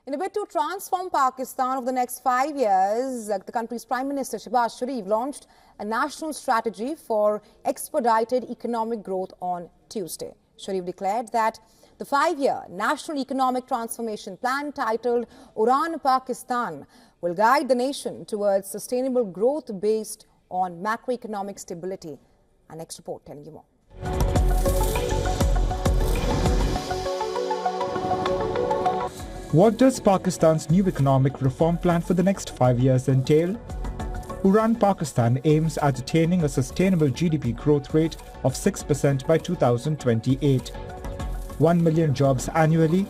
In a bid to transform Pakistan over the next 5 years, the country's Prime Minister Shehbaz Sharif launched a national strategy for expedited economic growth on Tuesday. Sharif declared that the 5-year National Economic Transformation Plan, titled Uraan Pakistan, will guide the nation towards sustainable growth based on macroeconomic stability. Our next report telling you more. What does Pakistan's new economic reform plan for the next 5 years entail? Uraan Pakistan aims at attaining a sustainable GDP growth rate of 6% by 2028, 1 million jobs annually,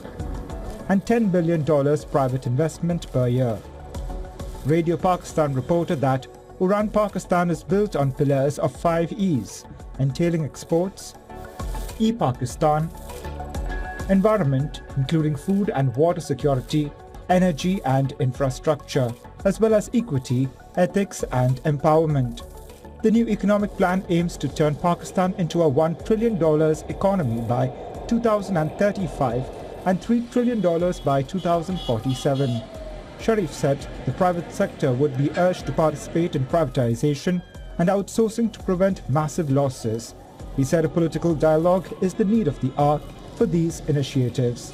and $10 billion private investment per year. Radio Pakistan reported that Uraan Pakistan is built on pillars of 5 E's, entailing exports, e-Pakistan, environment, including food and water security, energy and infrastructure, as well as equity, ethics and empowerment. The new economic plan aims to turn Pakistan into a $1 trillion economy by 2035 and $3 trillion by 2047. Sharif said the private sector would be urged to participate in privatization and outsourcing to prevent massive losses. He said a political dialogue is the need of the hour for these initiatives.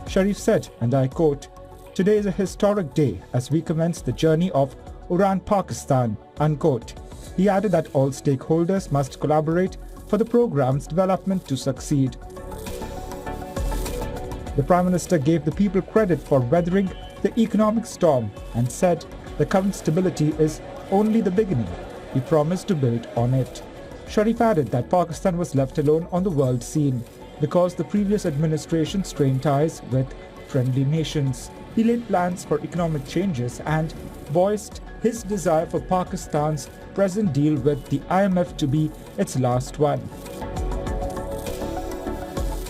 Sharif said, and I quote, "Today is a historic day as we commence the journey of Uraan Pakistan," unquote. He added that all stakeholders must collaborate for the program's development to succeed. The Prime Minister gave the people credit for weathering the economic storm and said the current stability is only the beginning. He promised to build on it. Sharif added that Pakistan was left alone on the world scene because the previous administration strained ties with friendly nations. He laid plans for economic changes and voiced his desire for Pakistan's present deal with the IMF to be its last one.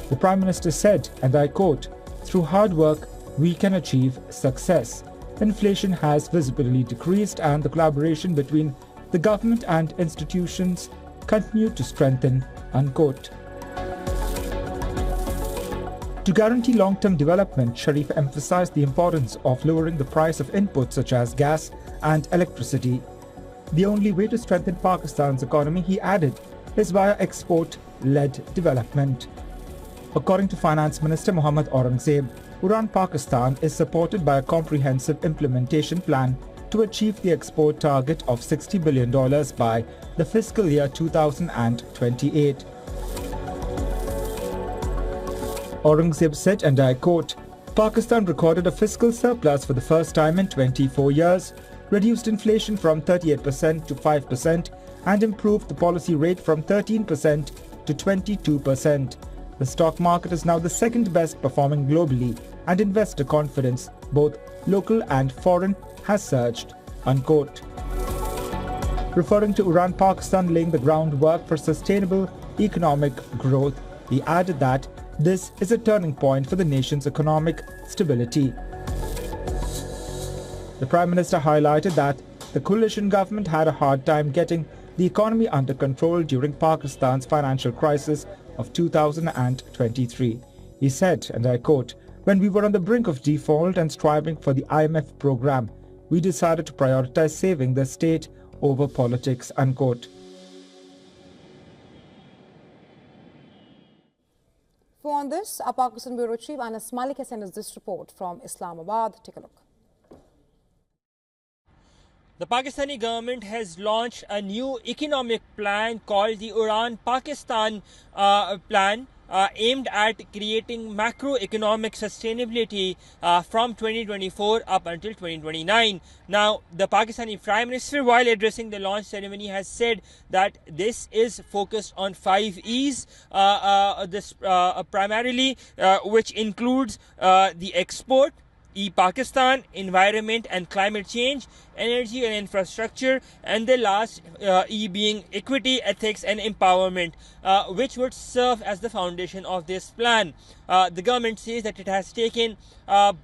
The Prime Minister said, and I quote, "Through hard work, we can achieve success. Inflation has visibly decreased and the collaboration between the government and institutions continue to strengthen," unquote. To guarantee long-term development, Sharif emphasized the importance of lowering the price of inputs such as gas and electricity. The only way to strengthen Pakistan's economy, he added, is via export-led development. According to Finance Minister Mohammad Aurangzeb, Uraan Pakistan is supported by a comprehensive implementation plan to achieve the export target of $60 billion by the fiscal year 2028. Aurangzeb said, and I quote, "Pakistan recorded a fiscal surplus for the first time in 24 years, reduced inflation from 38% to 5%, and improved the policy rate from 13% to 22%. The stock market is now the second best performing globally, and investor confidence, both local and foreign, has surged," unquote. Referring to Uraan Pakistan laying the groundwork for sustainable economic growth, he added that this is a turning point for the nation's economic stability. The Prime Minister highlighted that the coalition government had a hard time getting the economy under control during Pakistan's financial crisis of 2023. He said, and I quote, "When we were on the brink of default and striving for the IMF program, we decided to prioritize saving the state over politics," unquote. For on this, our Pakistan Bureau Chief Anas Malik has sent us this report from Islamabad. Take a look. The Pakistani government has launched a new economic plan called the Uraan Pakistan plan, aimed at creating macroeconomic sustainability from 2024 up until 2029. Now, the Pakistani Prime Minister, while addressing the launch ceremony, has said that this is focused on 5 E's, primarily, which includes the export, e-Pakistan, environment and climate change, energy and infrastructure, and the last E being equity, ethics and empowerment, which would serve as the foundation of this plan. The government says that it has taken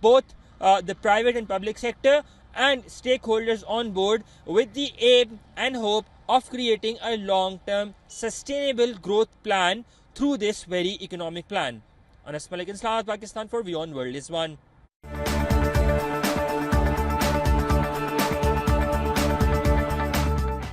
both the private and public sector and stakeholders on board with the aim and hope of creating a long-term sustainable growth plan through this very economic plan. Anas Malik in Islamabad, Pakistan for WION World is One.